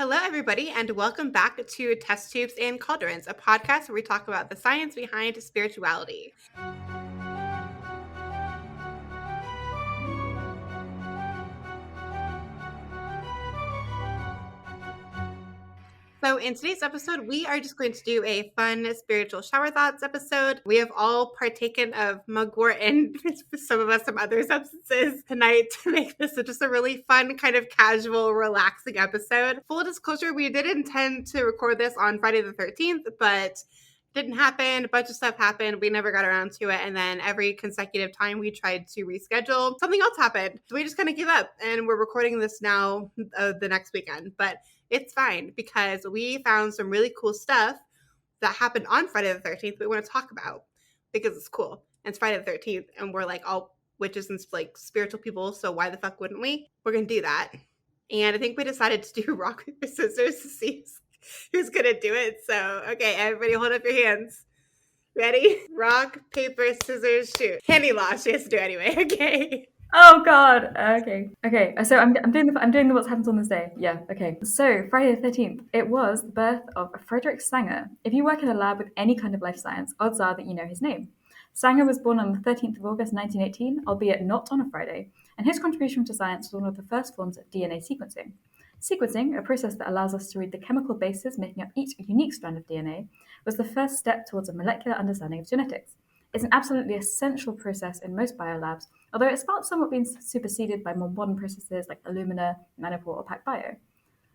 Hello, everybody, and welcome back to Test Tubes and Cauldrons, a podcast where we talk about the science behind spirituality. So, in today's episode, we are just going to do a fun spiritual shower thoughts episode. We have all partaken of mugwort and some of us some other substances tonight to make this just a really fun, kind of casual, relaxing episode. Full disclosure, we did intend to record this on Friday the 13th, but didn't happen. A bunch of stuff happened. We never got around to it. And then every consecutive time we tried to reschedule, something else happened. So we just kind of give up and we're recording this now the next weekend. But it's fine because we found some really cool stuff that happened on Friday the 13th we want to talk about because it's cool. And it's Friday the 13th and we're like all witches and like spiritual people. So why the fuck wouldn't we? We're going to do that. And I think we decided to do rock, paper, scissors to see who's going to do it. So, okay, everybody hold up your hands. Ready? Rock, paper, scissors, shoot. Handy lost. She has to do it anyway. Okay. Oh God. Okay. So I'm doing the what's happened on this day. Yeah. Okay. So Friday the 13th. It was the birth of Frederick Sanger. If you work in a lab with any kind of life science, odds are that you know his name. Sanger was born on the 13th of August 1918, albeit not on a Friday, and his contribution to science was one of the first forms of DNA sequencing. Sequencing, a process that allows us to read the chemical bases making up each unique strand of DNA, was the first step towards a molecular understanding of genetics. It's an absolutely essential process in most biolabs, although it's felt somewhat being superseded by more modern processes like Illumina, Nanopore, or PacBio.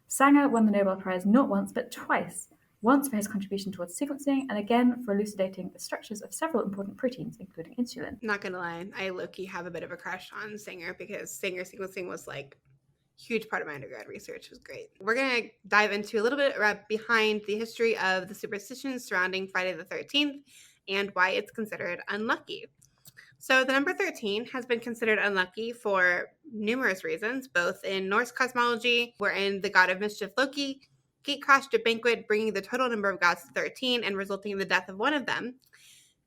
Sanger won the Nobel Prize not once but twice, once for his contribution towards sequencing and again for elucidating the structures of several important proteins, including insulin. Not gonna lie, I low-key have a bit of a crush on Sanger because Sanger sequencing was like huge part of my undergrad research. It was great. We're going to dive into a little bit behind the history of the superstitions surrounding Friday the 13th and why it's considered unlucky. So the number 13 has been considered unlucky for numerous reasons, both in Norse cosmology, wherein the god of mischief Loki gatecrashed a banquet, bringing the total number of gods to 13 and resulting in the death of one of them.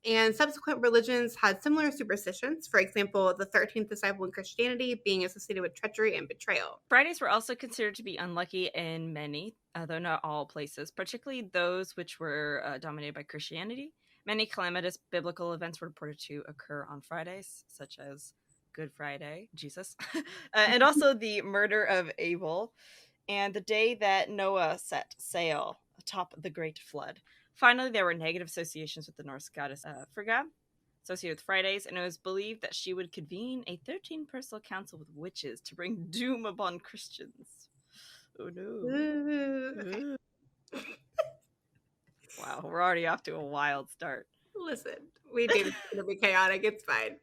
And subsequent religions had similar superstitions. For example, the 13th disciple in Christianity being associated with treachery and betrayal. Fridays were also considered to be unlucky in many, though not all places, particularly those which were dominated by Christianity. Many calamitous biblical events were reported to occur on Fridays, such as Good Friday, Jesus, and also the murder of Abel, and the day that Noah set sail atop the great flood. Finally, there were negative associations with the Norse goddess Frigga, associated with Fridays, and it was believed that she would convene a 13-personal council with witches to bring doom upon Christians. Oh no. Wow, we're already off to a wild start. Listen, we do it's going to be chaotic. It's fine.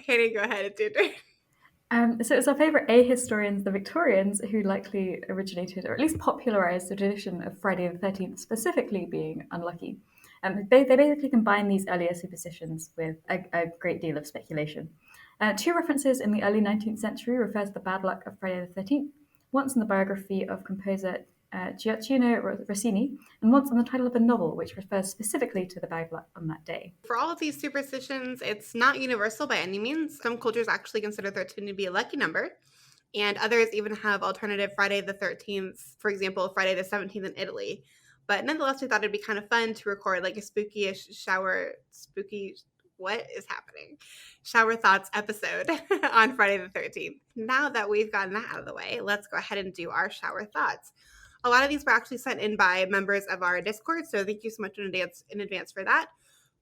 Hanny, go ahead. It's your turn. So it's our favourite A historians, the Victorians, who likely originated or at least popularised the tradition of Friday the 13th specifically being unlucky. They basically combine these earlier superstitions with a great deal of speculation. Two references in the early 19th century refer to the bad luck of Friday the 13th, once in the biography of composer Gioacchino Rossini, and once in the title of a novel, which refers specifically to the bad luck on that day. For all of these superstitions, it's not universal by any means. Some cultures actually consider 13 to be a lucky number, and others even have alternative Friday the 13th, for example, Friday the 17th in Italy. But nonetheless, we thought it'd be kind of fun to record like a spooky what is happening? Shower thoughts episode on Friday the 13th. Now that we've gotten that out of the way, let's go ahead and do our shower thoughts. A lot of these were actually sent in by members of our Discord, so thank you so much in advance for that.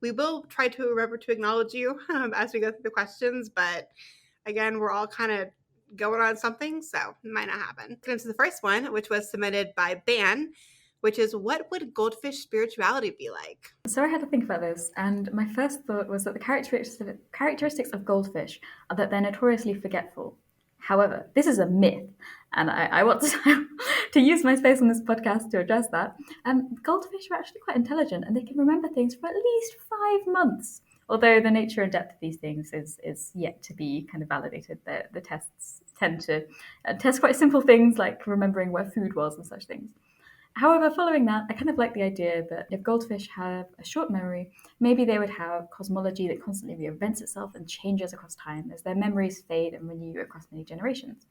We will try to remember to acknowledge you as we go through the questions, but again, we're all kind of going on something, so it might not happen. Get into the first one, which was submitted by Ban, which is, what would goldfish spirituality be like? So I had to think about this, and my first thought was that the characteristics of goldfish are that they're notoriously forgetful. However, this is a myth, and I want to use my space on this podcast to address that. Goldfish are actually quite intelligent, and they can remember things for at least 5 months. Although the nature and depth of these things is yet to be kind of validated. The tests tend to test quite simple things like remembering where food was and such things. However, following that, I kind of like the idea that if goldfish have a short memory, maybe they would have cosmology that constantly reinvents itself and changes across time as their memories fade and renew across many generations.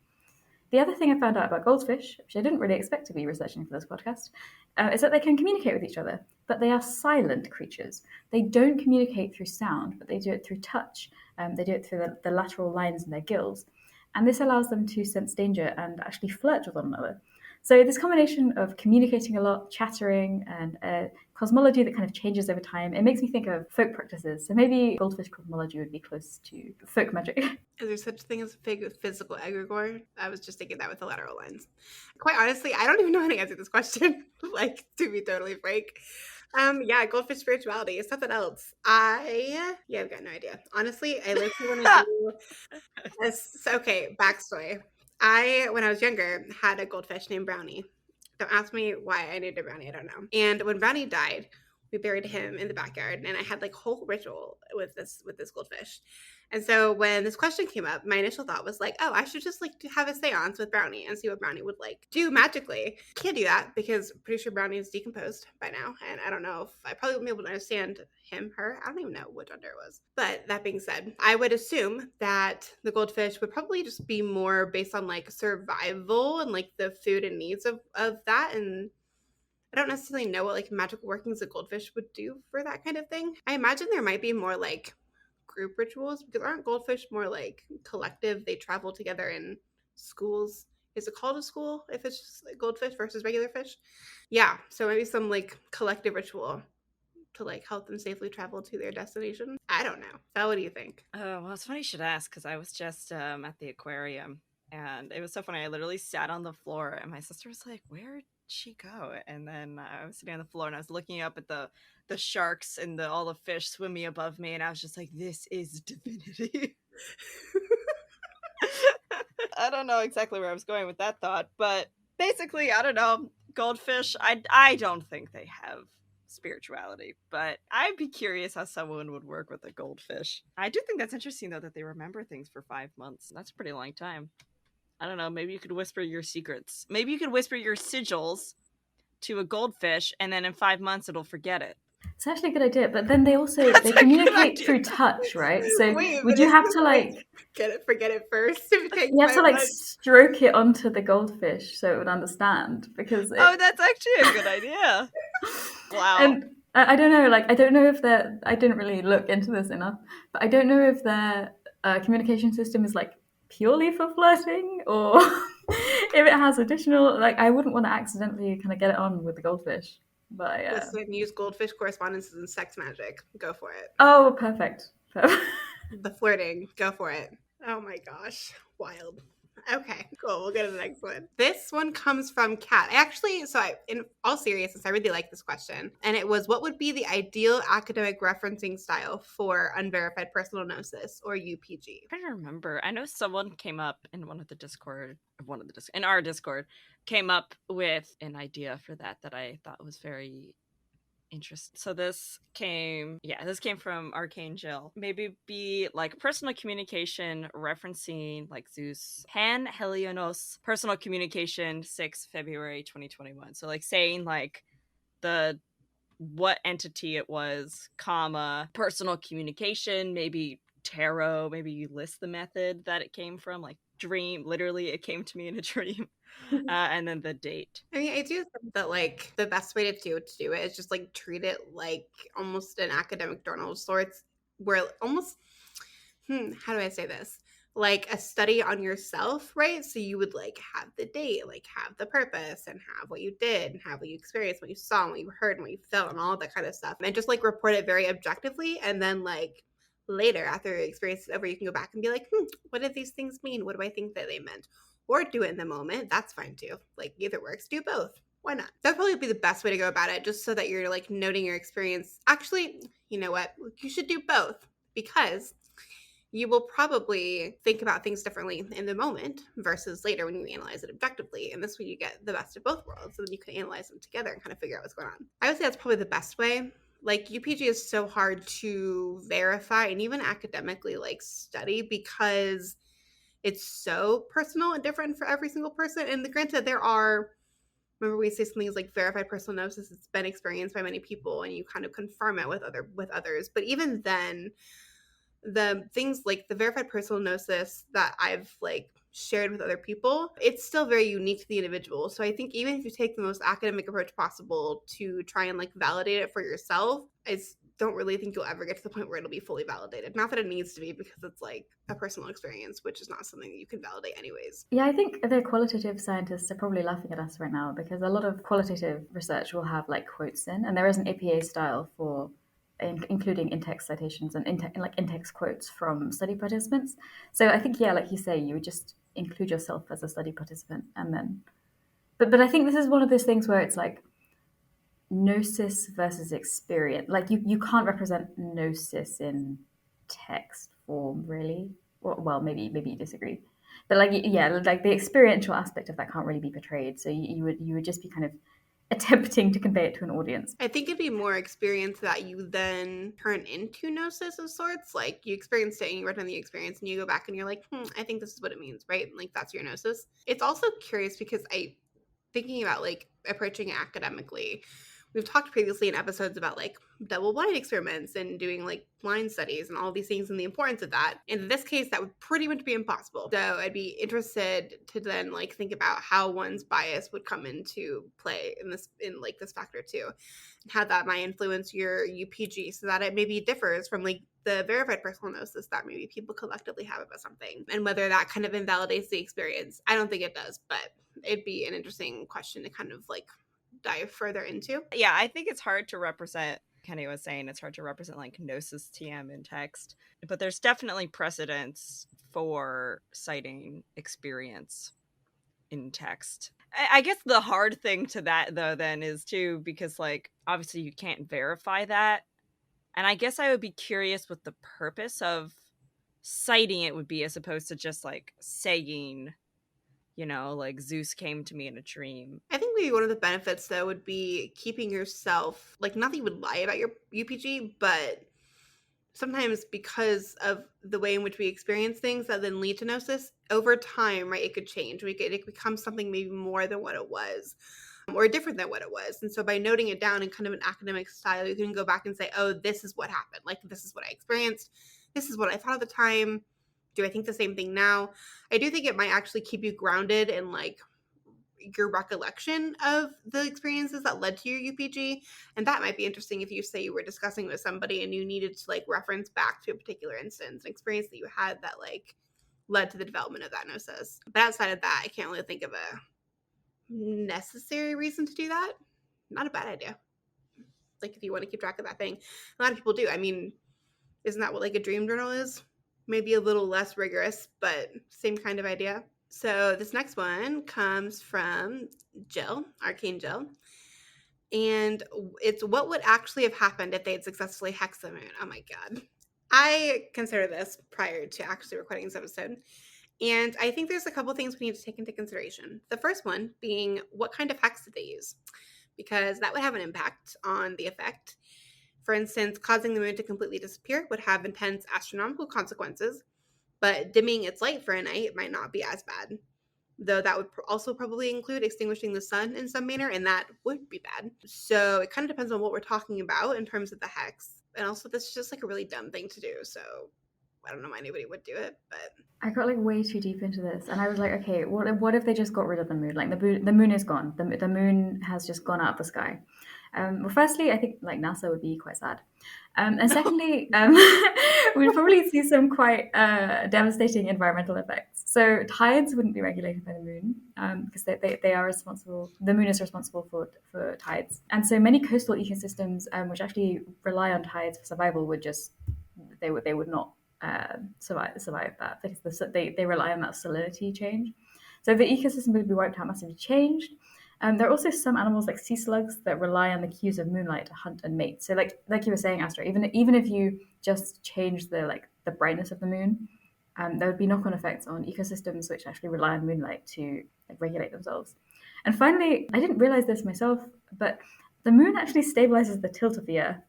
The other thing I found out about goldfish, which I didn't really expect to be researching for this podcast, is that they can communicate with each other, but they are silent creatures. They don't communicate through sound, but they do it through touch. They do it through the lateral lines in their gills. And this allows them to sense danger and actually flirt with one another. So this combination of communicating a lot, chattering, and cosmology that kind of changes over time, it makes me think of folk practices. So maybe goldfish cosmology would be close to folk magic. Is there such a thing as a physical egregore? I was just thinking that with the lateral lines. Quite honestly, I don't even know how to answer this question, like, to be totally frank. Yeah, goldfish spirituality is something else. I've got no idea. Honestly, I literally want to do this. Okay, backstory. When I was younger, had a goldfish named Brownie. Don't ask me why I named it Brownie, I don't know. And when Brownie died, we buried him in the backyard, and I had like a whole ritual with this goldfish. And so when this question came up, my initial thought was like, oh, I should just like have a seance with Brownie and see what Brownie would like do magically. Can't do that because I'm pretty sure Brownie is decomposed by now. And I don't know if I probably wouldn't be able to understand him, her. I don't even know what gender it was. But that being said, I would assume that the goldfish would probably just be more based on like survival and like the food and needs of that. And I don't necessarily know what like magical workings a goldfish would do for that kind of thing. I imagine there might be more like group rituals because aren't goldfish more like collective? They travel together in schools. Is it called a school if it's just like goldfish versus regular fish? Yeah, so maybe some like collective ritual to like help them safely travel to their destination. I don't know. So what do you think? Oh, well, it's funny you should ask because I was just at the aquarium and it was so funny. I literally sat on the floor and my sister was like, "Where'd she go?" And then I was sitting on the floor and I was looking up at the sharks and all the fish swimming above me, and I was just like, "This is divinity." I don't know exactly where I was going with that thought, but basically, I don't know. Goldfish, I don't think they have spirituality, but I'd be curious how someone would work with a goldfish. I do think that's interesting, though, that they remember things for 5 months. That's a pretty long time. I don't know. Maybe you could whisper your secrets. Maybe you could whisper your sigils to a goldfish, and then in 5 months it'll forget it. It's actually a good idea, but then they That's a good communicate idea. through touch, right? So Wait, would but you it's have just to like forget it first? If it takes you have to 5 like months. stroke it onto the goldfish so it would understand because Oh, that's actually a good idea. Wow. And I don't know, like I don't know if I didn't really look into this enough, but I don't know if their communication system is like purely for flirting or if it has additional. Like I wouldn't want to accidentally kind of get it on with the goldfish. But Listen, use goldfish correspondences and sex magic. Go for it. oh, perfect. The flirting. Go for it. Oh my gosh. Wild. Okay, cool. We'll go to the next one. This one comes from Kat. In all seriousness, I really like this question. And it was, what would be the ideal academic referencing style for unverified personal gnosis or UPG? I'm trying to remember. I know someone came up in in our Discord, came up with an idea for that I thought was very interesting. So this came from Arcane Jill. Maybe be like personal communication referencing like Zeus Pan Helionos personal communication 6 February 2021. So like saying like what entity it was, comma, personal communication, maybe tarot, maybe you list the method that it came from, like dream, literally it came to me in a dream. And then the date. I mean, I do think that like the best way to do it is just like treat it like almost an academic journal of sorts, where almost how do I say this? Like a study on yourself, right? So you would like have the date, like have the purpose, and have what you did, and have what you experienced, what you saw, what you heard, and what you felt, and all that kind of stuff, and just like report it very objectively, and then like later after the experience is over, you can go back and be like, what did these things mean? What do I think that they meant? Or do it in the moment. That's fine too. Like either works. Do both. Why not? That'd probably be the best way to go about it, just so that you're like noting your experience. Actually, you know what? You should do both because you will probably think about things differently in the moment versus later when you analyze it objectively. And this way you get the best of both worlds. So then you can analyze them together and kind of figure out what's going on. I would say that's probably the best way. Like UPG is so hard to verify and even academically like study because it's so personal and different for every single person. And granted, remember we say something is like verified personal gnosis, it's been experienced by many people and you kind of confirm it with others. But even then, the things like the verified personal gnosis that I've like shared with other people, it's still very unique to the individual. So I think even if you take the most academic approach possible to try and like validate it for yourself, I don't really think you'll ever get to the point where it'll be fully validated. Not that it needs to be, because it's like a personal experience, which is not something that you can validate anyways. Yeah, I think the qualitative scientists are probably laughing at us right now because a lot of qualitative research will have like quotes in, and there is an APA style for including in-text citations and in-text quotes from study participants. So I think, yeah, like you say, you would just include yourself as a study participant, and then, but I think this is one of those things where it's like gnosis versus experience. Like you can't represent gnosis in text form, really. Well, maybe you disagree, but like, yeah, like the experiential aspect of that can't really be portrayed. So you would just be kind of attempting to convey it to an audience. I think it'd be more experience that you then turn into gnosis of sorts. Like you experienced it and you write on the experience and you go back and you're like, I think this is what it means, right? Like that's your gnosis. It's also curious because thinking about like approaching it academically, we've talked previously in episodes about like double blind experiments and doing like blind studies and all these things and the importance of that. In this case, that would pretty much be impossible. So I'd be interested to then like think about how one's bias would come into play in this factor too, and how that might influence your UPG so that it maybe differs from like the verified personal gnosis that maybe people collectively have about something, and whether that kind of invalidates the experience. I don't think it does, but it'd be an interesting question to kind of like dive further into. Yeah, I think it's hard to represent, Kenny was saying, it's hard to represent like gnosis TM in text, but there's definitely precedence for citing experience in text. I guess the hard thing to that though then is too, because like obviously you can't verify that, and I guess I would be curious what the purpose of citing it would be, as opposed to just like saying, like Zeus came to me in a dream. I think maybe one of the benefits though would be keeping yourself, like, not that you would lie about your UPG, but sometimes because of the way in which we experience things that then lead to gnosis, over time, right, it could change. It becomes something maybe more than what it was, or different than what it was. And so by noting it down in kind of an academic style, you can go back and say, oh, this is what happened. Like, this is what I experienced. This is what I thought at the time. Do I think the same thing now? I do think it might actually keep you grounded in like your recollection of the experiences that led to your UPG. And that might be interesting if you say you were discussing with somebody and you needed to like reference back to a particular instance, an experience that you had that like led to the development of that gnosis. But outside of that, I can't really think of a necessary reason to do that. Not a bad idea. Like if you want to keep track of that thing, a lot of people do. I mean, isn't that what like a dream journal is? Maybe a little less rigorous, but same kind of idea. So this next one comes from Jill, Arcane Jill. And it's what would actually have happened if they had successfully hexed the moon. Oh my God. I considered this prior to actually recording this episode. And I think there's a couple things we need to take into consideration. The first one being, what kind of hex did they use? Because that would have an impact on the effect. For instance, causing the moon to completely disappear would have intense astronomical consequences, but dimming its light for a night might not be as bad. Though that would also probably include extinguishing the sun in some manner, and that would be bad. So it kind of depends on what we're talking about in terms of the hex. And also, this is just like a really dumb thing to do, so I don't know why anybody would do it, but... I got like way too deep into this, and I was like, okay, what if they just got rid of the moon? Like the moon is gone. The moon has just gone out of the sky. Well, firstly, I think like NASA would be quite sad. And secondly, we'd probably see some quite devastating environmental effects. So tides wouldn't be regulated by the moon because they are responsible. The moon is responsible for tides, and so many coastal ecosystems which actually rely on tides for survival would just they would not survive that because they rely on that salinity change. So the ecosystem would be wiped out, massively changed. There are also some animals like sea slugs that rely on the cues of moonlight to hunt and mate. So like you were saying, Astra, even if you just change the brightness of the moon, there would be knock-on effects on ecosystems which actually rely on moonlight to regulate themselves. And finally, I didn't realize this myself, but the moon actually stabilizes the tilt of the Earth,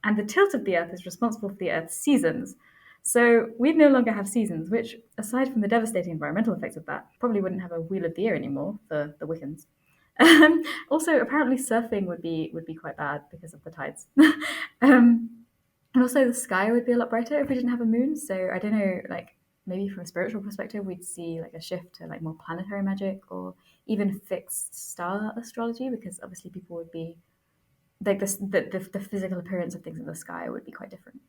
and the tilt of the Earth is responsible for the Earth's seasons. So we'd no longer have seasons, which, aside from the devastating environmental effects of that, probably wouldn't have a Wheel of the Year anymore for the Wiccans. Also, apparently surfing would be quite bad because of the tides. And also the sky would be a lot brighter if we didn't have a moon. So I don't know, like maybe from a spiritual perspective, we'd see like a shift to like more planetary magic or even fixed star astrology, because obviously people would be like this, the physical appearance of things in the sky would be quite different.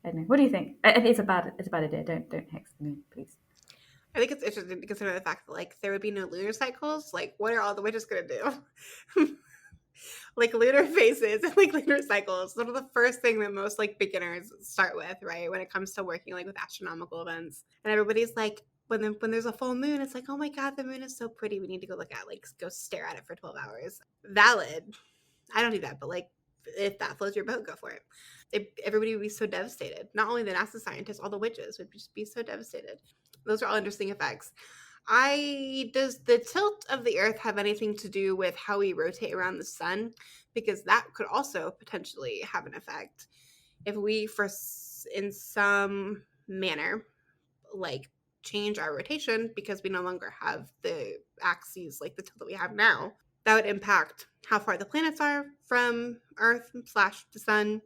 I don't know. What do you think? I think it's a bad idea. Don't hex the moon, please. I think it's interesting to consider the fact that like there would be no lunar cycles. Like, what are all the witches gonna do? Like lunar phases and like lunar cycles. Those are the first thing that most like beginners start with, right? When it comes to working like with astronomical events, and everybody's like, when there's a full moon, it's like, oh my god, the moon is so pretty. We need to go look at, like, go stare at it for 12 hours. Valid. I don't do that, but like, if that floats your boat, go for it. Everybody would be so devastated. Not only the NASA scientists, all the witches would just be so devastated. Those are all interesting effects. Does the tilt of the Earth have anything to do with how we rotate around the sun? Because that could also potentially have an effect if we, in some manner, like change our rotation because we no longer have the axes like the tilt that we have now. That would impact how far the planets are from Earth / the sun,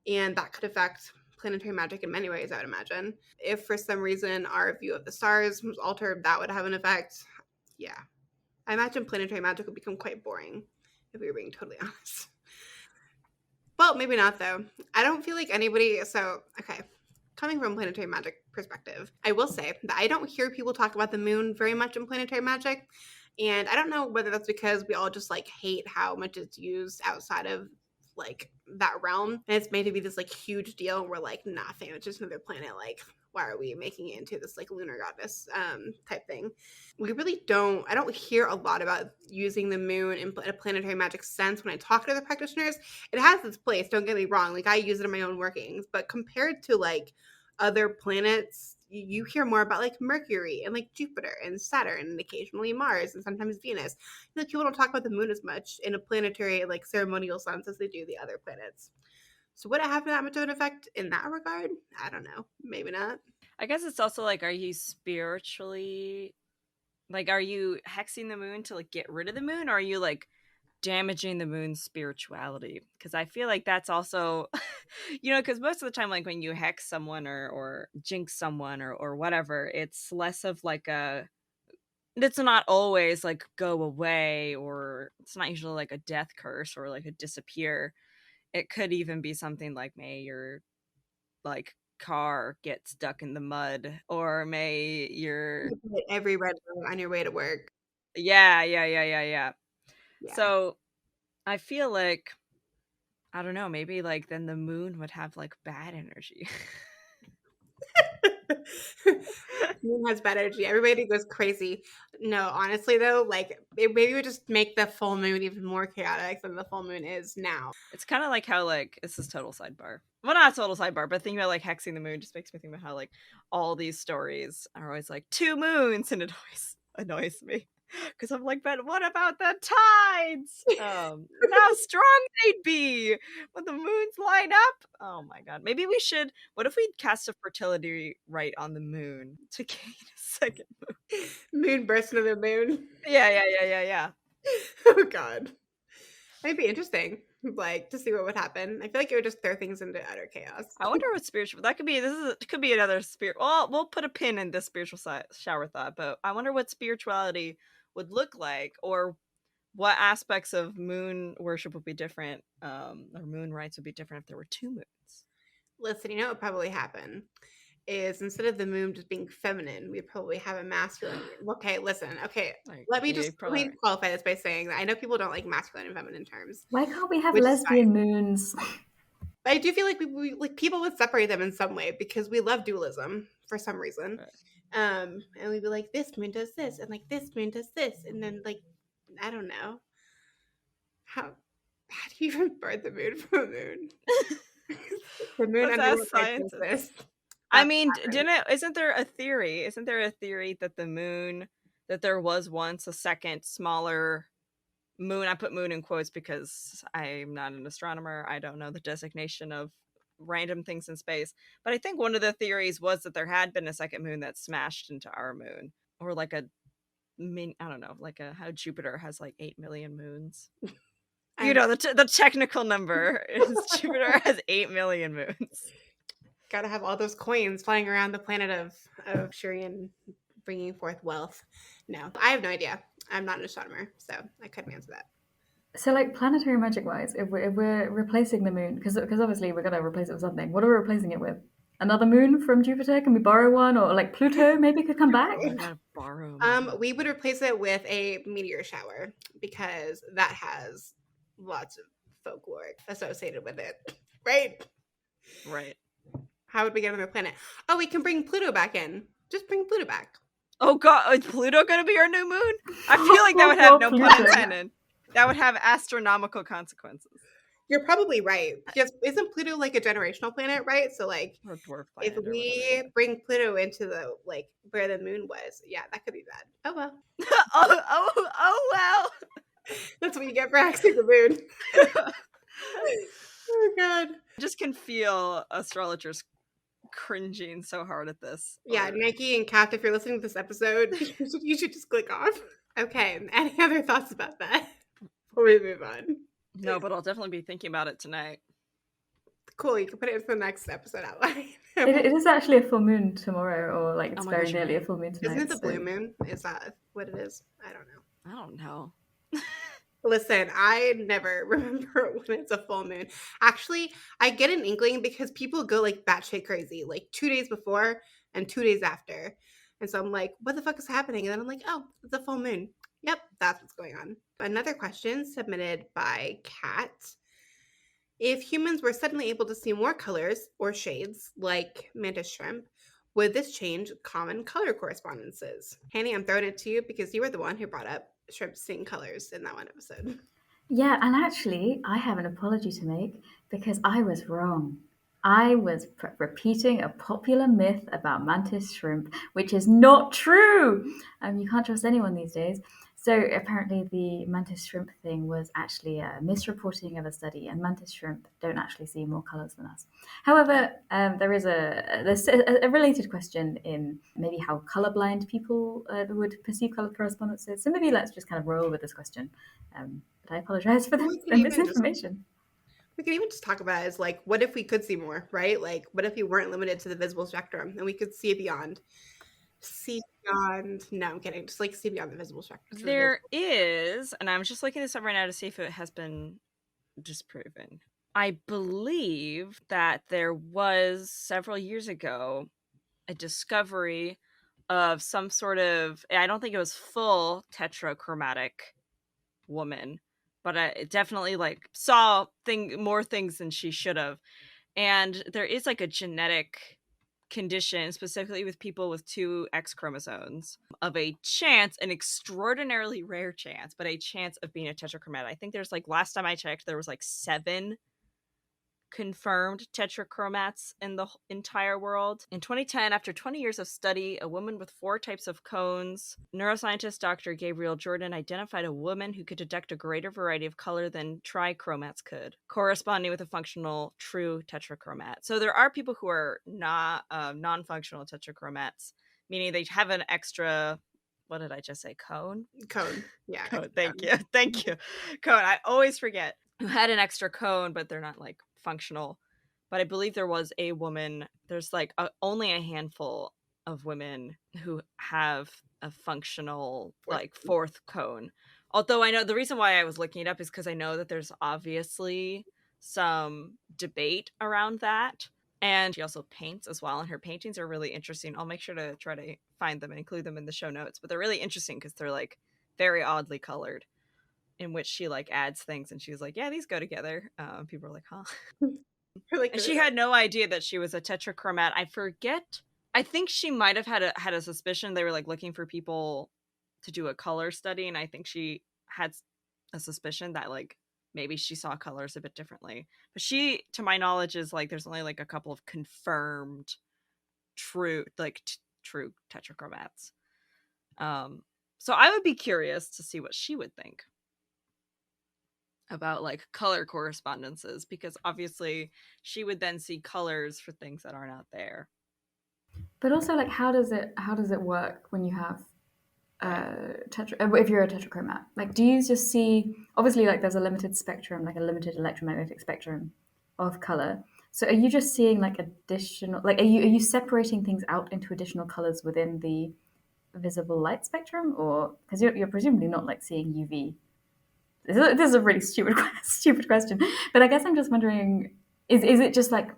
and that could affect planetary magic in many ways, I would imagine. If for some reason our view of the stars was altered, that would have an effect. Yeah. I imagine planetary magic would become quite boring, if we were being totally honest. Well, maybe not, though. I don't feel like anybody... So, okay. Coming from a planetary magic perspective, I will say that I don't hear people talk about the moon very much in planetary magic. And I don't know whether that's because we all just like hate how much it's used outside of like that realm, and it's made to be this like huge deal, and we're like, nah, fam, it's just another planet. Like, why are we making it into this like lunar goddess type thing? We really don't. I don't hear a lot about using the moon in a planetary magic sense when I talk to other practitioners. It has its place. Don't get me wrong. Like, I use it in my own workings, but compared to like other planets, you hear more about like Mercury and like Jupiter and Saturn and occasionally Mars and sometimes Venus. Like, people don't talk about the moon as much in a planetary like ceremonial sense as they do the other planets. So would it have that much of an effect in that regard? I don't know. Maybe not. I guess it's also like, are you spiritually, like, are you hexing the moon to like get rid of the moon, or are you like damaging the moon's spirituality? Because I feel like that's also because most of the time, like when you hex someone or jinx someone or whatever, it's less of like it's not always like go away, or it's not usually like a death curse or like a disappear. It could even be something like, may your like car get stuck in the mud, or may your Every red light on your way to work. yeah. Yeah. So I feel like, I don't know, maybe like then the moon would have like bad energy. Moon has bad energy. Everybody goes crazy. No, honestly though, like maybe we just make the full moon even more chaotic than the full moon is now. It's kind of like how, like, this is total sidebar. Well, not total sidebar, but thinking about like hexing the moon just makes me think about how like all these stories are always like 2 moons, and it always annoys me because I'm like, but what about the tides? And how strong they'd be when the moons line up. Oh my god, maybe we should. What if we cast a fertility rite on the moon to gain a second moon? Moon burst into the moon. Yeah. Oh god. It'd be interesting, like, to see what would happen. I feel like it would just throw things into utter chaos. I wonder what spiritual that could be. Could be another spirit. Well, we'll put a pin in this spiritual shower thought, but I wonder what spirituality would look like, or what aspects of moon worship would be different, or moon rites would be different if there were 2 moons. Listen, you know what would probably happen is instead of the moon just being feminine, we'd probably have a masculine. Okay, listen. Okay, let me qualify this by saying that I know people don't like masculine and feminine terms. Why can't we have lesbian moons? I do feel like we like people would separate them in some way because we love dualism for some reason. Right. And we'd be like, this moon does this, and like this moon does this, and then like, I don't know. How do you even birth the moon from a moon? The moon That's science. I mean, isn't there a theory that the moon, that there was once a second smaller moon? I put moon in quotes because I'm not an astronomer. I don't know the designation of random things in space. But I think one of the theories was that there had been a second moon that smashed into our moon. Or like I don't know, like how Jupiter has like 8 million moons. The technical number is Jupiter has 8 million moons. Gotta have all those coins flying around the planet of Shurian bringing forth wealth. No, I have no idea. I'm not an astronomer, so I couldn't answer that. So, like planetary magic wise, if we're replacing the moon, because obviously we're gonna replace it with something. What are we replacing it with? Another moon from Jupiter? Can we borrow one? Or like Pluto maybe could come back? Oh, I gotta borrow. Mine. We would replace it with a meteor shower because that has lots of folklore associated with it, right? Right. How would we get on the planet? Oh, we can bring Pluto back in. Just bring Pluto back. Oh god, is Pluto gonna be our new moon? I feel like that would have no pun Pluto. intended. That would have astronomical consequences. You're probably right. Because isn't Pluto like a generational planet, right? So like Or dwarf if planet or we bring Pluto into the like where the moon was, yeah, that could be bad. Oh well. whatever. Oh well. That's what you get for axing the moon. Oh god. I just can feel astrologers cringing so hard at this. Yeah, Or- Nike and Kath, if you're listening to this episode, you should just click off. Okay, any other thoughts about that before we move on? No, but I'll definitely be thinking about it tonight. Cool, you can put it into the next episode outline. It is actually a full moon tomorrow, or like it's Oh my very gosh, you're nearly a right. full moon tonight. Isn't it the so- blue moon? Is that what it is? I don't know. I don't know. Listen, I never remember when it's a full moon. Actually, I get an inkling because people go like batshit crazy, like 2 days before and 2 days after. And so I'm like, what the fuck is happening? And then I'm like, oh, it's a full moon. Yep, that's what's going on. Another question submitted by Kat. If humans were suddenly able to see more colors or shades like mantis shrimp, would this change common color correspondences? Hanny, I'm throwing it to you because you were the one who brought up shrimp seeing colors in that one episode. Yeah, and actually, I have an apology to make because I was wrong. I was repeating a popular myth about mantis shrimp, which is not true. You can't trust anyone these days. So apparently, the mantis shrimp thing was actually a misreporting of a study, and mantis shrimp don't actually see more colours than us. However, there's a related question in maybe how colourblind people would perceive colour correspondences. So maybe let's just kind of roll with this question. But I apologise for We the could even just- misinformation. We could even just talk about it as like, what if we could see more, right? Like, what if we weren't limited to the visible spectrum and we could see beyond? See beyond. No, I'm kidding. Just like see beyond the visible spectrum. There is, and I'm just looking this up right now to see if it has been disproven. I believe that there was several years ago a discovery of some sort of, I don't think it was full tetrachromatic woman, but I definitely like saw more things than she should have. And there is like a genetic condition, specifically with people with two X chromosomes, of a chance, an extraordinarily rare chance, but a chance of being a tetrachromat. I think there's like, last time I checked, there was like 7 confirmed tetrachromats in the entire world. In 2010, after 20 years of study, a woman with 4 types of cones, neuroscientist Dr. Gabriel Jordan identified a woman who could detect a greater variety of color than trichromats could, corresponding with a functional true tetrachromat. So there are people who are not non-functional tetrachromats, meaning they have an extra, what did I just say, cone? Cone. Yeah. Cone. Thank you. Cone. I always forget. Who had an extra cone, but they're not like functional. But I believe there was a woman, there's like only a handful of women who have a functional like 4th cone. Although I know the reason why I was looking it up is because I know that there's obviously some debate around that. And she also paints as well, and her paintings are really interesting. I'll make sure to try to find them and include them in the show notes, but they're really interesting because they're like very oddly colored, in which she like adds things, and she was like, yeah, these go together. People are like, huh? Like, And she had no idea that she was a tetrachromat. I forget. I think she might have had a suspicion they were like looking for people to do a color study, and I think she had a suspicion that like maybe she saw colors a bit differently. But she, to my knowledge, is like there's only like a couple of confirmed true true tetrachromats. So I would be curious to see what she would think about like color correspondences, because obviously she would then see colors for things that are not there. But also, like, how does it work when you have if you're a tetrachromat? Like, do you just see, obviously, like there's a limited spectrum, like a limited electromagnetic spectrum of color. So are you just seeing like additional, like are you separating things out into additional colors within the visible light spectrum, or because you're presumably not like seeing UV? This is a really stupid question, but I guess I'm just wondering, is it just like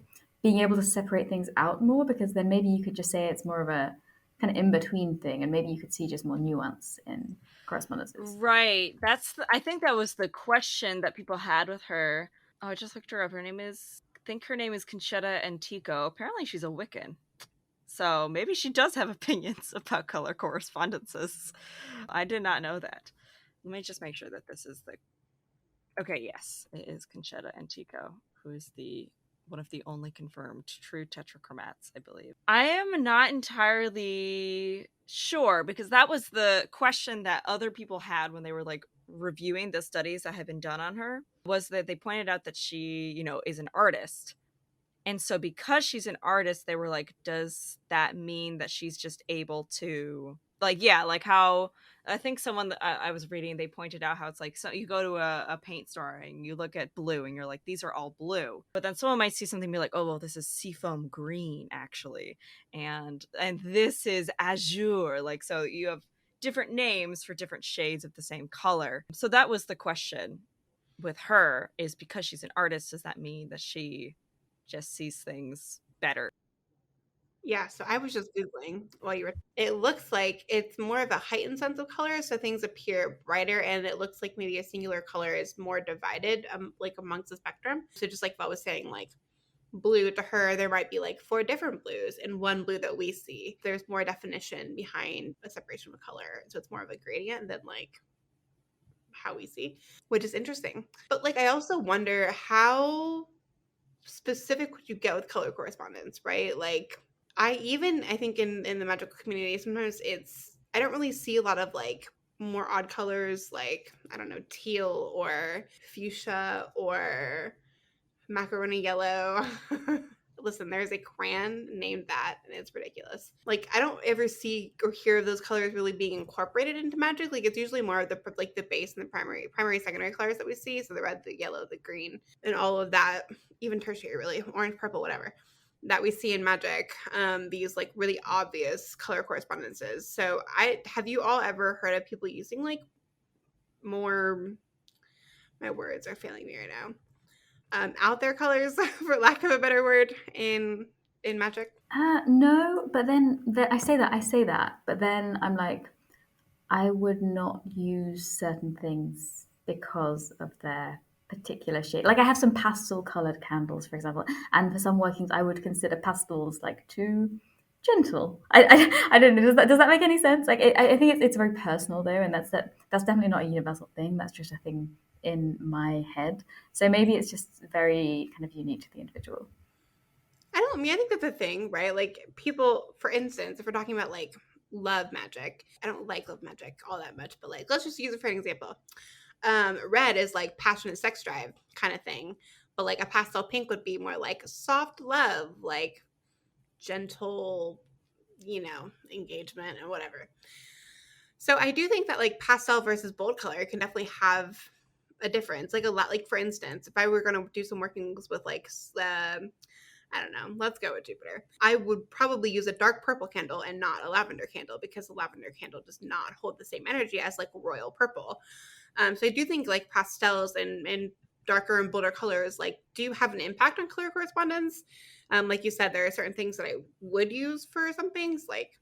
being able to separate things out more? Because then maybe you could just say it's more of a kind of in between thing, and maybe you could see just more nuance in correspondences. Right. I think that was the question that people had with her. Oh, I just looked her up. I think her name is Conchetta Antico. Apparently she's a Wiccan. So maybe she does have opinions about color correspondences. I did not know that. Let me just make sure that this is the. Okay, yes, it is Conchetta Antico, who is the one of the only confirmed true tetrachromats, I believe. I am not entirely sure because that was the question that other people had when they were like reviewing the studies that had been done on her, was that they pointed out that she, is an artist. And so because she's an artist, they were like, does that mean that she's just able to like, yeah, like how I think someone that I was reading, they pointed out how it's like, so you go to a paint store and you look at blue and you're like, these are all blue. But then someone might see something and be like, oh, well, this is seafoam green actually. And this is azure. Like, so you have different names for different shades of the same color. So that was the question with her, is because she's an artist, does that mean that she just sees things better? Yeah, so I was just Googling while you were. It looks like it's more of a heightened sense of color, so things appear brighter, and it looks like maybe a singular color is more divided, like amongst the spectrum. So just like I was saying, like blue to her, there might be like 4 different blues and one blue that we see. There's more definition behind a separation of color, so it's more of a gradient than like how we see, which is interesting. But like I also wonder how specific would you get with color correspondence, right? Like I think in the magical community sometimes I don't really see a lot of like more odd colors like I don't know, teal or fuchsia or macaroni yellow. Listen, there's a crayon named that and it's ridiculous. Like I don't ever see or hear of those colors really being incorporated into magic. Like it's usually more of the like the base and the primary secondary colors that we see, so the red, the yellow, the green, and all of that, even tertiary, really, orange, purple, whatever, that we see in magic. These like really obvious color correspondences. So have you all ever heard of people using like more, my words are failing me right now, out there colors, for lack of a better word, in magic? No, but then I say that, but then I'm like, I would not use certain things because of their particular shade. Like I have some pastel colored candles, for example, and for some workings, I would consider pastels like too gentle. I don't know. Does that make any sense? Like I think it's very personal though, and that's definitely not a universal thing. That's just a thing in my head. So maybe it's just very kind of unique to the individual. I think that's a thing, right? Like people, for instance, if we're talking about like love magic, I don't like love magic all that much, but like let's just use it for an example. Red is like passionate sex drive kind of thing, but like a pastel pink would be more like soft love, like gentle, engagement and whatever. So I do think that like pastel versus bold color can definitely have a difference. Like a lot, like for instance, if I were going to do some workings with like I don't know, let's go with Jupiter, I would probably use a dark purple candle and not a lavender candle, because the lavender candle does not hold the same energy as like royal purple. So I do think like pastels and darker and bolder colors like do have an impact on color correspondence. Like you said, there are certain things that I would use for some things, like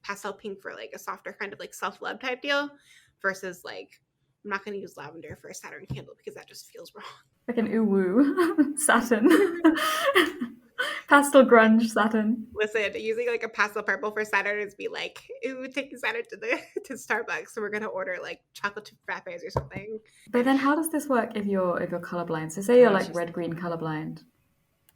pastel pink for like a softer kind of like self-love type deal, versus like I'm not going to use lavender for a Saturn candle because that just feels wrong. Like an uwu Saturn. Pastel grunge Saturn. Listen, using like a pastel purple for Saturn is be like, ooh, taking Saturn to Starbucks, so we're gonna order like chocolate chip frappes or something. But then how does this work if you're colorblind? So say you're like red green colorblind.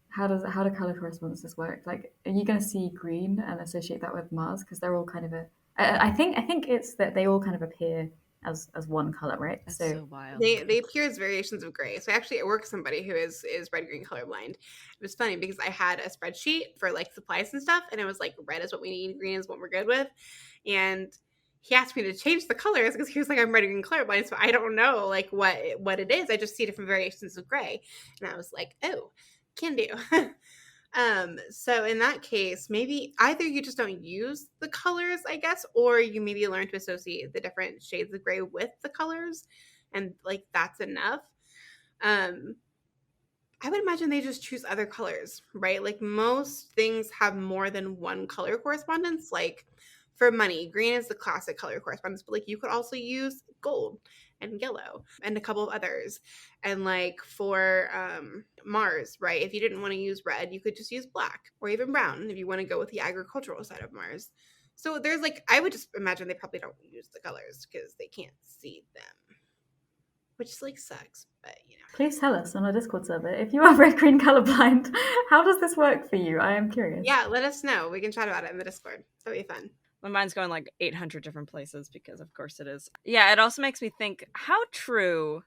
How do color correspondences work? Like, are you going to see green and associate that with Mars because they're all kind of I think it's that they all kind of appear as one color, right? That's so wild. They appear as variations of gray. So actually, I work with somebody who is red green colorblind. It was funny because I had a spreadsheet for like supplies and stuff, and it was like red is what we need, green is what we're good with, and he asked me to change the colors because he was like, I'm red green colorblind, so I don't know like what it is. I just see different variations of gray, and I was like, oh. Can do. So in that case, maybe either you just don't use the colors, I guess, or you maybe learn to associate the different shades of gray with the colors, and like that's enough. I would imagine they just choose other colors, right? Like most things have more than one color correspondence. Like for money, green is the classic color correspondence, but like you could also use gold and yellow and a couple of others. And like for Mars, right? If you didn't want to use red, you could just use black or even brown if you want to go with the agricultural side of Mars. So there's like, I would just imagine they probably don't use the colors because they can't see them, which like sucks, but you know. Please tell us on our Discord server if you are red-green colorblind. How does this work for you? I am curious. Yeah, let us know. We can chat about it in the Discord. That'll be fun. My mind's going like 800 different places because of course it is. Yeah, it also makes me think how true,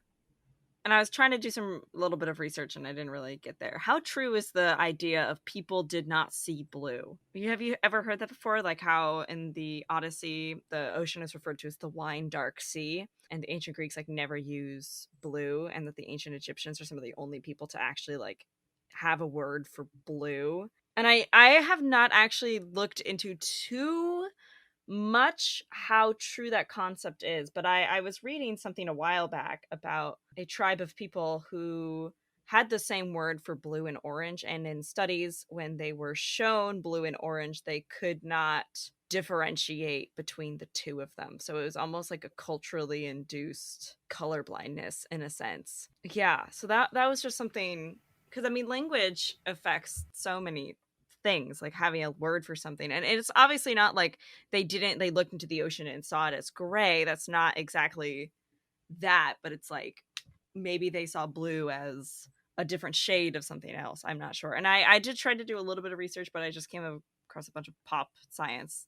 and I was trying to do some little bit of research and I didn't really get there. How true is the idea of people did not see blue? Have you ever heard that before? Like how in the Odyssey, the ocean is referred to as the wine dark sea, and the ancient Greeks like never use blue, and that the ancient Egyptians are some of the only people to actually like have a word for blue. And I have not actually looked into too much how true that concept is, but I was reading something a while back about a tribe of people who had the same word for blue and orange, and in studies when they were shown blue and orange they could not differentiate between the two of them, so it was almost like a culturally induced color blindness in a sense. Yeah, so that was just something, because I mean language affects so many things, like having a word for something, and it's obviously not like they looked into the ocean and saw it as gray. That's not exactly that, but it's like maybe they saw blue as a different shade of something else. I'm not sure. And I did try to do a little bit of research, but I just came across a bunch of pop science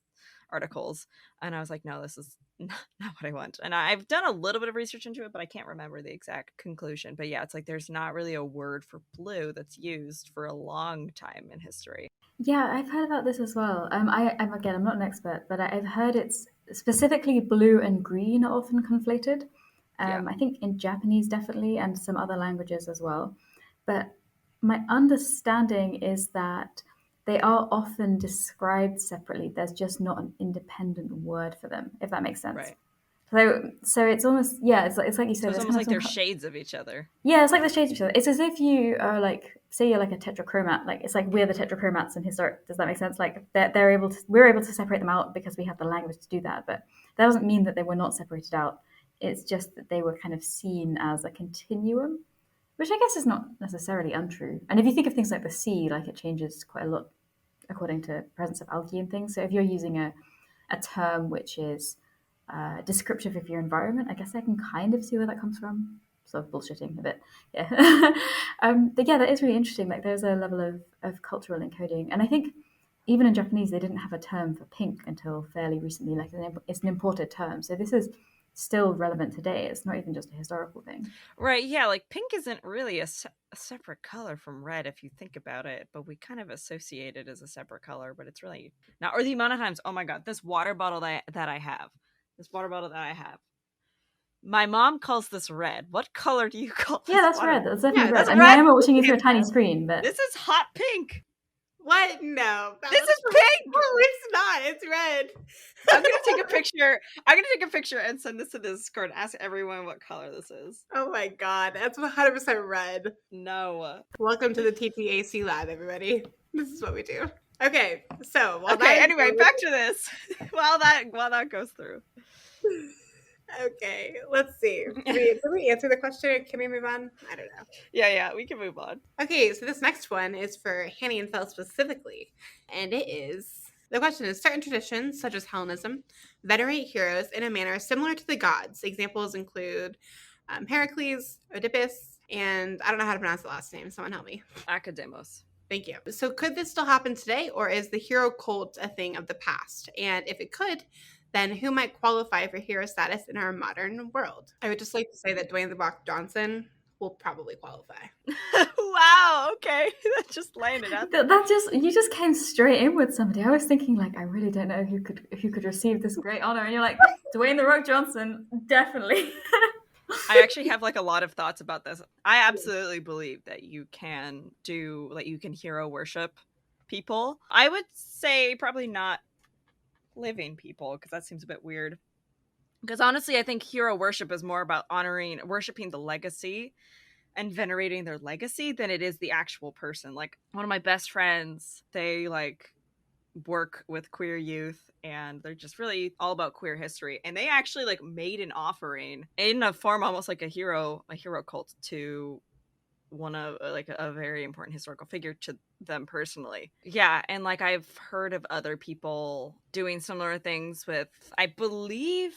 articles and I was like, no, this is not what I want. And I've done a little bit of research into it, but I can't remember the exact conclusion. But yeah, it's like there's not really a word for blue that's used for a long time in history. Yeah, I've heard about this as well. I'm not an expert, but I've heard it's specifically blue and green are often conflated. Yeah. I think in Japanese definitely, and some other languages as well. But my understanding is that they are often described separately. There's just not an independent word for them, if that makes sense. Right. So it's almost, yeah, it's like you said. So it's almost like they're shades of each other. Yeah, it's like the shades of each other. It's as if you are like, say you're like a tetrachromat. Like it's like we're the tetrachromats in historic. Does that make sense? Like we're able to separate them out because we have the language to do that. But that doesn't mean that they were not separated out. It's just that they were kind of seen as a continuum, which I guess is not necessarily untrue. And if you think of things like the sea, like it changes quite a lot according to presence of algae and things. So if you're using a term which is descriptive of your environment, I guess I can kind of see where that comes from. Sort of bullshitting a bit, yeah. But yeah, that is really interesting. Like there's a level of cultural encoding, and I think even in Japanese they didn't have a term for pink until fairly recently. Like it's an imported term, so this is still relevant today. It's not even just a historical thing, right? Yeah, like pink isn't really a separate color from red if you think about it, but we kind of associate it as a separate color, but it's really not. Or the amount of times, oh my god, this water bottle that I have. My mom calls this red. What color do you call this? Yeah, that's red. That's definitely red. That's I mean, I am watching you through a tiny screen, but this is hot pink. What? No. This is pink. No, it's not. It's red. I'm gonna take a picture. I'm gonna take a picture and send this to the Discord. Ask everyone what color this is. Oh my god, that's 100% red. No. Welcome to the TTAC lab, everybody. This is what we do. Okay, so anyway, back to this. while that goes through. Okay, let's see. Did we answer the question? Can we move on? I don't know. Yeah, we can move on. Okay, so this next one is for Hanny and Fel specifically. And the question is, certain traditions, such as Hellenism, venerate heroes in a manner similar to the gods. Examples include Heracles, Oedipus, and I don't know how to pronounce the last name. Someone help me. Academos. Thank you. So could this still happen today, or is the hero cult a thing of the past? And if it could, then who might qualify for hero status in our modern world? I would just like to say that Dwayne "The Rock" Johnson will probably qualify. Wow, okay. That just landed out. You just came straight in with somebody. I was thinking like, I really don't know who could receive this great honor, and you're like, Dwayne "The Rock" Johnson, definitely. I actually have like a lot of thoughts about this. I absolutely believe that you can hero worship people. I would say probably not living people, because that seems a bit weird. Because honestly, I think hero worship is more about worshiping the legacy and venerating their legacy than it is the actual person. Like, one of my best friends, they like work with queer youth, and they're just really all about queer history, and they actually like made an offering in a form almost like a hero cult to one of like a very important historical figure to them personally. Yeah, and like I've heard of other people doing similar things with, I believe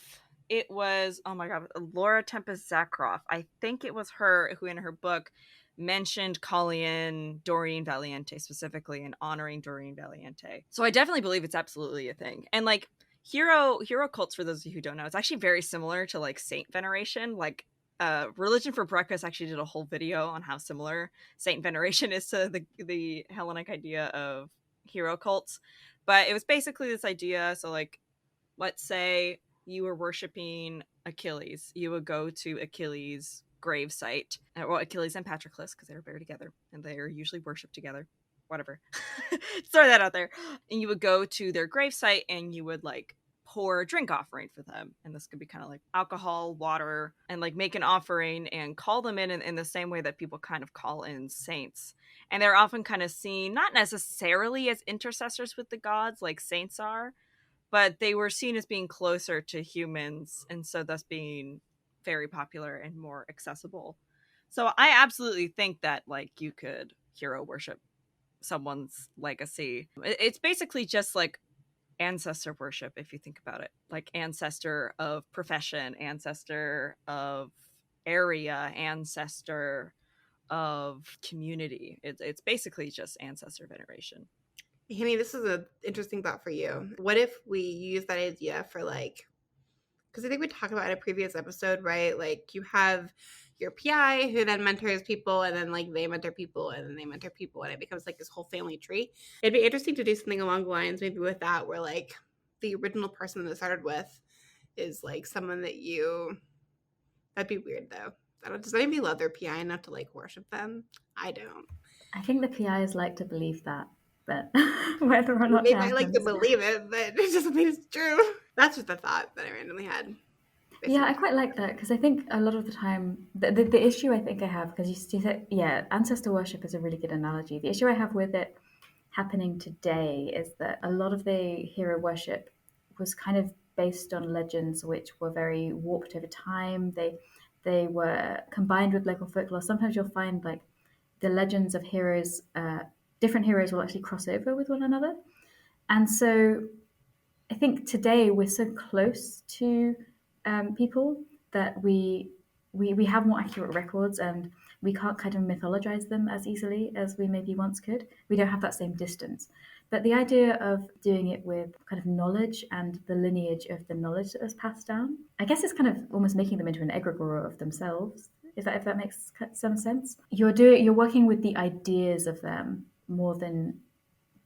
it was, oh my god, Laura Tempest Zakroff. I think it was her who in her book mentioned calling in Doreen Valiente specifically and honoring Doreen Valiente. So I definitely believe it's absolutely a thing. And like hero cults, for those of you who don't know, it's actually very similar to like saint veneration. Like Religion for Breakfast actually did a whole video on how similar saint veneration is to the Hellenic idea of hero cults. But it was basically this idea. So like, let's say you were worshiping Achilles, you would go to Achilles' grave site, well, Achilles and Patroclus, because they were buried together and they are usually worshipped together. Whatever, throw that out there. And you would go to their grave site and you would like pour a drink offering for them, and this could be kind of like alcohol, water, and like make an offering and call them in the same way that people kind of call in saints. And they're often kind of seen not necessarily as intercessors with the gods like saints are, but they were seen as being closer to humans, and so thus being very popular and more accessible. So I absolutely think that like you could hero worship someone's legacy. It's basically just like ancestor worship, if you think about it, like ancestor of profession, ancestor of area, ancestor of community. It's basically just ancestor veneration. Henny, this is an interesting thought for you. What if we use that idea for like, because I think we talked about in a previous episode, right? Like you have your PI who then mentors people, and then like they mentor people, and then they mentor people, and it becomes like this whole family tree. It'd be interesting to do something along the lines maybe with that, where like the original person that started with is like someone that you, that'd be weird though. I don't, does anybody love their PI enough to like worship them? I don't. I think the PIs like to believe that, but whether or not They it might like to happens. believe it, but it doesn't mean it's true. That's just a thought that I randomly had. Yeah, I quite like that because I think a lot of the time, the issue I think I have, because you said, yeah, ancestor worship is a really good analogy. The issue I have with it happening today is that a lot of the hero worship was kind of based on legends which were very warped over time. They were combined with local folklore. Sometimes you'll find like the legends of heroes, different heroes will actually cross over with one another. And so I think today we're so close to people that we have more accurate records, and we can't kind of mythologize them as easily as we maybe once could. We don't have that same distance. But the idea of doing it with kind of knowledge and the lineage of the knowledge that was passed down, I guess it's kind of almost making them into an egregore of themselves. If that makes some sense, you're working with the ideas of them more than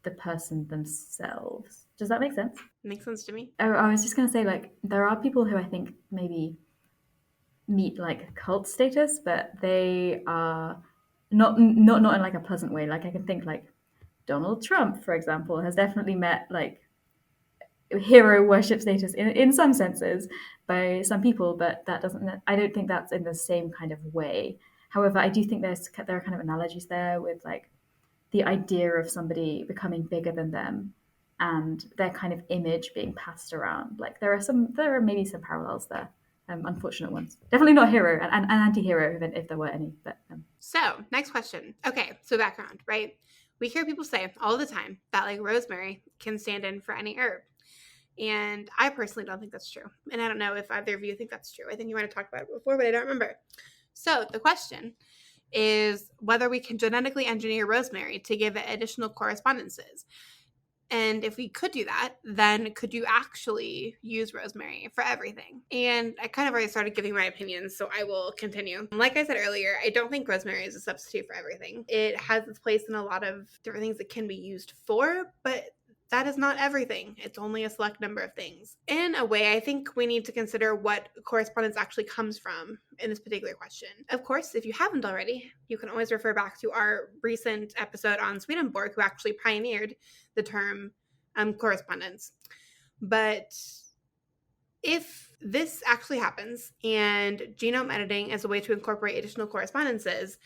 the person themselves. Does that make sense? Makes sense to me. Oh, I was just going to say, like, there are people who I think maybe meet like cult status, but they are not in like a pleasant way. Like I can think like Donald Trump, for example, has definitely met like hero worship status in some senses by some people, but that doesn't. I don't think that's in the same kind of way. However, I do think there are kind of analogies there with like the idea of somebody becoming bigger than them and their kind of image being passed around. Like there are maybe some parallels there, unfortunate ones. Definitely not hero, an anti-hero if there were any. But So next question. Okay, so background, right? We hear people say all the time that like rosemary can stand in for any herb. And I personally don't think that's true. And I don't know if either of you think that's true. I think you might have talked about it before, but I don't remember. So the question is whether we can genetically engineer rosemary to give it additional correspondences. And if we could do that, then could you actually use rosemary for everything? And I kind of already started giving my opinions, so I will continue. Like I said earlier, I don't think rosemary is a substitute for everything. It has its place in a lot of different things it can be used for, but that is not everything. It's only a select number of things. In a way, I think we need to consider what correspondence actually comes from in this particular question. Of course, if you haven't already, you can always refer back to our recent episode on Swedenborg, who actually pioneered the term correspondence. But if this actually happens and genome editing is a way to incorporate additional correspondences,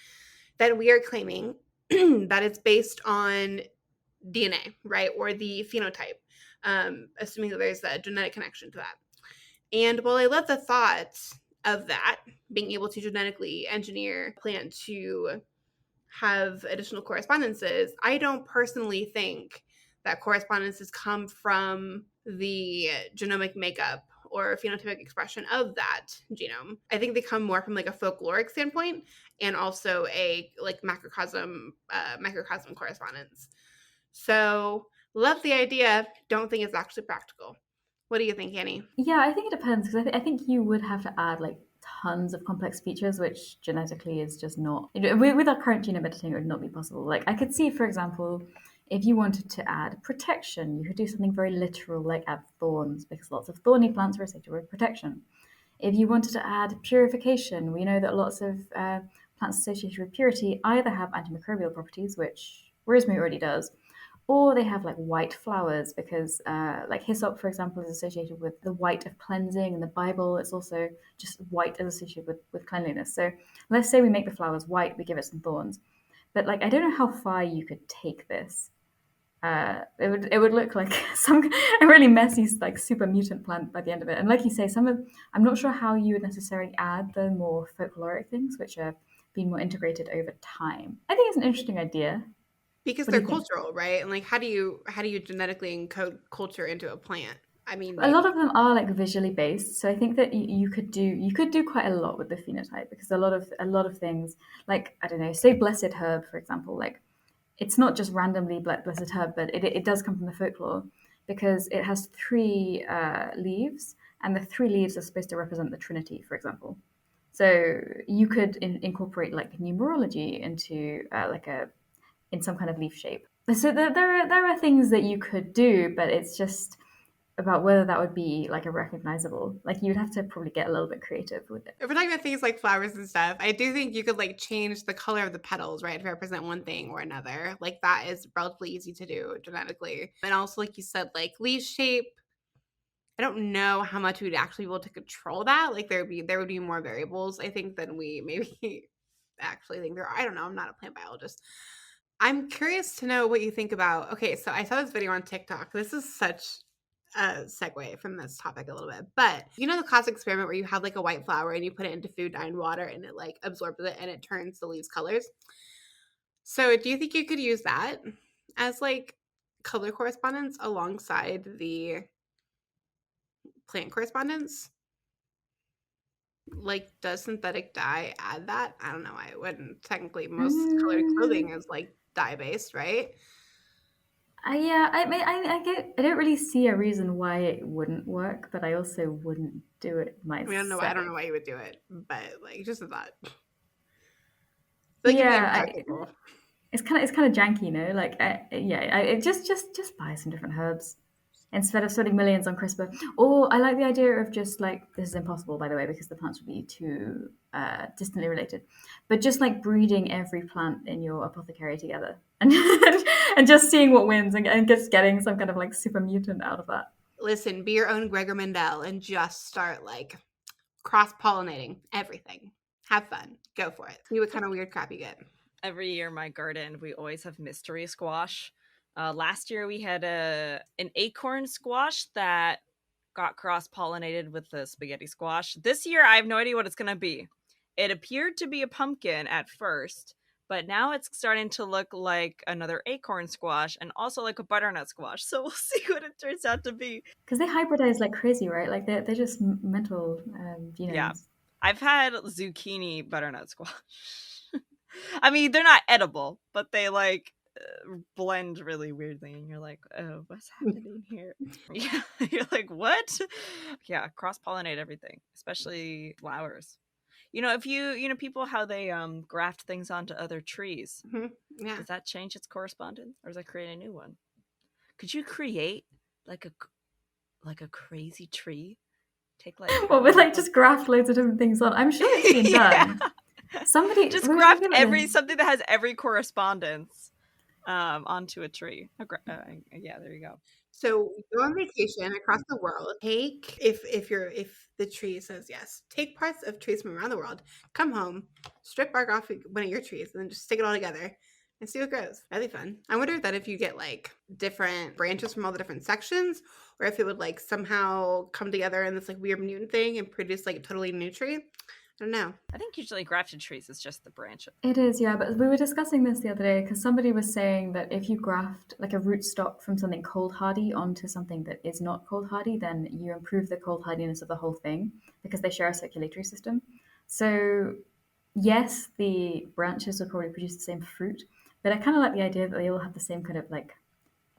then we are claiming that it's based on DNA, right? Or the phenotype, assuming that there's a genetic connection to that. And while I love the thought of that, being able to genetically engineer a plant to have additional correspondences, I don't personally think that correspondences come from the genomic makeup or phenotypic expression of that genome. I think they come more from like a folkloric standpoint and also a like microcosm correspondence. So love the idea. Don't think it's actually practical. What do you think, Annie? Yeah, I think it depends because I think you would have to add like tons of complex features, which genetically is just not. With our current genome editing, it would not be possible. Like I could see, for example, if you wanted to add protection, you could do something very literal, like add thorns, because lots of thorny plants are associated with protection. If you wanted to add purification, we know that lots of plants associated with purity either have antimicrobial properties, which rosemary already does, or they have like white flowers because like hyssop, for example, is associated with the white of cleansing. In the Bible, it's also just white is associated with cleanliness. So let's say we make the flowers white, we give it some thorns. But like I don't know how far you could take this. It would look like a really messy like super mutant plant by the end of it. And like you say, I'm not sure how you would necessarily add the more folkloric things, which are being more integrated over time. I think it's an interesting idea. Because What do they're you think? cultural, right? And like how do you genetically encode culture into a plant? I mean, A like lot of them are like visually based, so I think that you could do quite a lot with the phenotype because a lot of things like I don't know, say blessed herb for example, like it's not just randomly blessed herb, but it does come from the folklore because it has three leaves, and the three leaves are supposed to represent the Trinity, for example. So you could incorporate like numerology into like a in some kind of leaf shape. So there are things that you could do, but it's just about whether that would be like a recognizable. Like you'd have to probably get a little bit creative with it. if we're talking about things like flowers and stuff, I do think you could like change the color of the petals, right, to represent one thing or another. Like that is relatively easy to do genetically. And also, like you said, like leaf shape. I don't know how much we'd actually be able to control that. Like there would be more variables, I think, than we maybe actually think there are. I don't know. I'm not a plant biologist. I'm curious to know what you think about. Okay, so I saw this video on TikTok. This is such a segue from this topic a little bit, but you know the classic experiment where you have like a white flower and you put it into food dye and water and it like absorbs it and it turns the leaves colors. So do you think you could use that as like color correspondence alongside the plant correspondence? Like, does synthetic dye add that? I don't know. I wouldn't. Technically, most colored Mm, clothing is like dye based, right? yeah, I don't really see a reason why it wouldn't work, but I also wouldn't do it I mean, I don't know. I myself. don't know why you would do it, but like, just a thought. Like, it'd be Yeah, impractical. it's kind of janky, you know. Like, it just buy some different herbs instead of spending millions on CRISPR. Or I like the idea of just like this is impossible, by the way, because the plants would be too distantly related. But just like breeding every plant in your apothecary together, and and just seeing what wins, and just getting some kind of like super mutant out of that. Listen, be your own Gregor Mendel and just start like cross pollinating everything. Have fun. Go for it. See what kind of weird crap you get. Every year in my garden, we always have mystery squash. Last year we had an acorn squash that got cross pollinated with the spaghetti squash. This year, I have no idea what it's going to be. It appeared to be a pumpkin at first, but now it's starting to look like another acorn squash and also like a butternut squash. So we'll see what it turns out to be. Because they hybridize like crazy, right? Like they're just mental Yeah. genomes. I've had zucchini butternut squash. I mean, they're not edible, but they like blend really weirdly, and you're like, oh, what's happening here? Yeah, you're like, what? Yeah, cross pollinate everything, especially flowers. If people how they graft things onto other trees. Hmm. Yeah. Does that change its correspondence, or does that create a new one? Could you create like a crazy tree? Take like What with like just graft loads of different things on? I'm sure it's been done. Somebody just we were graft talking about this. something that has every correspondence onto a tree. Yeah, there you go. So go on vacation across the world. Take if the tree says yes, take parts of trees from around the world. Come home, strip bark off one of your trees, and then just stick it all together and see what grows. That'd be fun. I wonder if you get like different branches from all the different sections, or if it would like somehow come together in this like weird mutant thing and produce like a totally new tree. I don't know. I think usually grafted trees is just the branches. It is, yeah, but we were discussing this the other day because somebody was saying that if you graft like a rootstock from something cold hardy onto something that is not cold hardy, then you improve the cold hardiness of the whole thing because they share a circulatory system. So, yes, the branches will probably produce the same fruit, but I kind of like the idea that they all have the same kind of like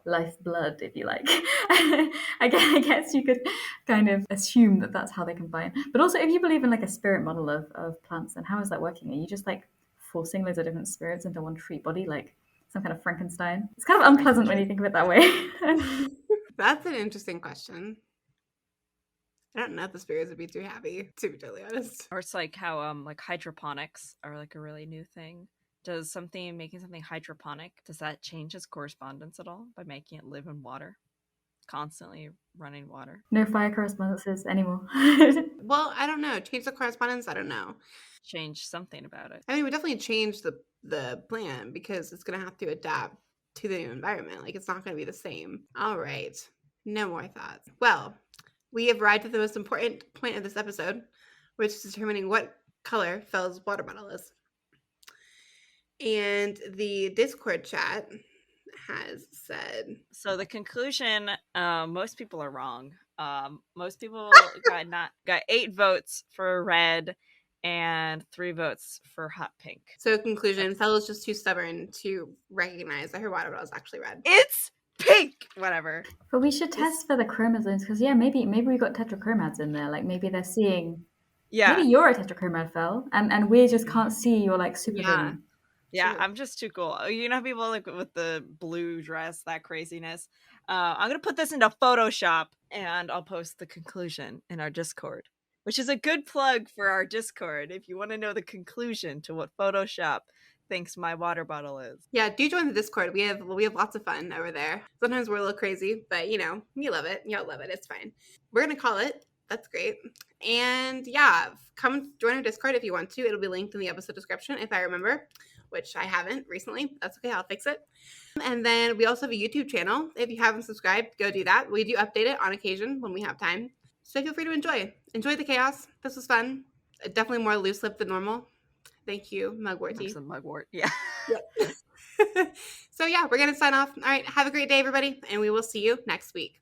lifeblood, if you like. I guess you could kind of assume that that's how they combine. But also, if you believe in like a spirit model of plants, then how is that working? Are you just like forcing loads of different spirits into one tree body, like some kind of Frankenstein? It's kind of unpleasant when you think of it that way. That's an interesting question. I don't know if the spirits would be too happy, to be totally honest. Or it's like how like hydroponics are like a really new thing. Does making something hydroponic, does that change its correspondence at all by making it live in water? Constantly running water? No fire correspondences anymore. Well, I don't know. Change the correspondence? I don't know. Change something about it. I mean, we definitely change the plan because it's going to have to adapt to the new environment. Like, it's not going to be the same. All right. No more thoughts. Well, we have arrived at the most important point of this episode, which is determining what color Fel's water bottle is. And the Discord chat has said, so the conclusion, most people are wrong. Most people got 8 votes for red and 3 votes for hot pink. So conclusion, Fel is just too stubborn to recognize that her water bottle is actually red. It's pink! Whatever. But we should test for the chromosomes because maybe we got tetrachromads in there. Like maybe they're seeing. Yeah. Maybe you're a tetrachromad, Fel, and we just can't see your like super Yeah. Yeah, I'm just too cool. You know, people like with the blue dress, that craziness. I'm gonna put this into Photoshop and I'll post the conclusion in our Discord, which is a good plug for our Discord if you want to know the conclusion to what Photoshop thinks my water bottle is. Yeah, do join the Discord. We have lots of fun over there. Sometimes we're a little crazy, but you know, you love it. Y'all love it. It's fine. We're gonna call it. That's great. And yeah, come join our Discord if you want to. It'll be linked in the episode description if I remember, which I haven't recently. That's okay. I'll fix it. And then we also have a YouTube channel. If you haven't subscribed, go do that. We do update it on occasion when we have time. So feel free to enjoy the chaos. This was fun. Definitely more loose lip than normal. Thank you, Mugworty. Some mugwort, yeah. So yeah, we're gonna sign off. All right, have a great day, everybody, and we will see you next week.